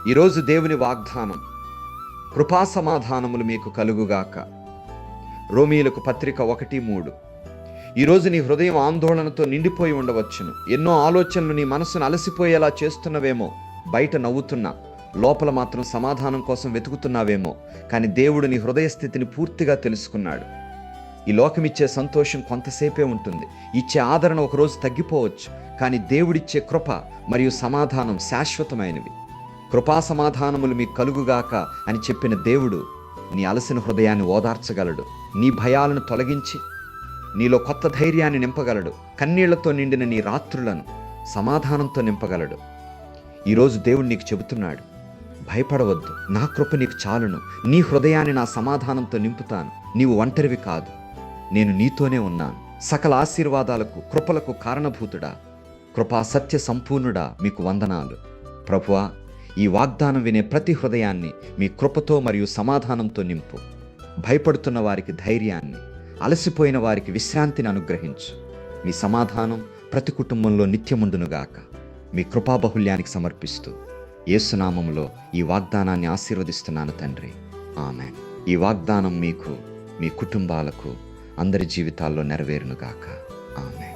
ఈరోజు దేవుని వాగ్దానం, కృపా సమాధానములు మీకు కలుగుగాక. రోమీయులకు పత్రిక 1:3. ఈరోజు నీ హృదయం ఆందోళనతో నిండిపోయి ఉండవచ్చును. ఎన్నో ఆలోచనలు నీ మనసును అలసిపోయేలా చేస్తున్నవేమో. బయట నవ్వుతున్నా, లోపల మాత్రం సమాధానం కోసం వెతుకుతున్నావేమో. కానీ దేవుడు నీ హృదయ స్థితిని పూర్తిగా తెలుసుకున్నాడు. ఈ లోకమిచ్చే సంతోషం కొంతసేపే ఉంటుంది. ఇచ్చే ఆదరణ ఒకరోజు తగ్గిపోవచ్చు. కానీ దేవుడిచ్చే కృప మరియు సమాధానం శాశ్వతమైనవి. కృపా సమాధానములు మీకు కలుగుగాక అని చెప్పిన దేవుడు నీ అలసిన హృదయాన్ని ఓదార్చగలడు. నీ భయాలను తొలగించి నీలో కొత్త ధైర్యాన్ని నింపగలడు. కన్నీళ్లతో నిండిన నీ రాత్రులను సమాధానంతో నింపగలడు. ఈరోజు దేవుడు నీకు చెబుతున్నాడు, భయపడవద్దు, నా కృప నీకు చాలును. నీ హృదయాన్ని నా సమాధానంతో నింపుతాను. నీవు ఒంటరివి కాదు, నేను నీతోనే ఉన్నాను. సకల ఆశీర్వాదాలకు, కృపలకు కారణభూతుడా, కృపా సత్య సంపూర్ణుడా, మీకు వందనాలు. ప్రభువా, ఈ వాగ్దానం వినే ప్రతి హృదయాన్ని మీ కృపతో మరియు సమాధానంతో నింపు. భయపడుతున్న వారికి ధైర్యాన్ని, అలసిపోయిన వారికి విశ్రాంతిని అనుగ్రహించు. మీ సమాధానం ప్రతి కుటుంబంలో నిత్యముండునుగాక. మీ కృపాబహుల్యానికి సమర్పిస్తూ యేసునామములో ఈ వాగ్దానాన్ని ఆశీర్వదిస్తున్నాను తండ్రి, ఆమేన్. ఈ వాగ్దానం మీకు, మీ కుటుంబాలకు, అందరి జీవితాల్లో నెరవేరునుగాక. ఆమేన్.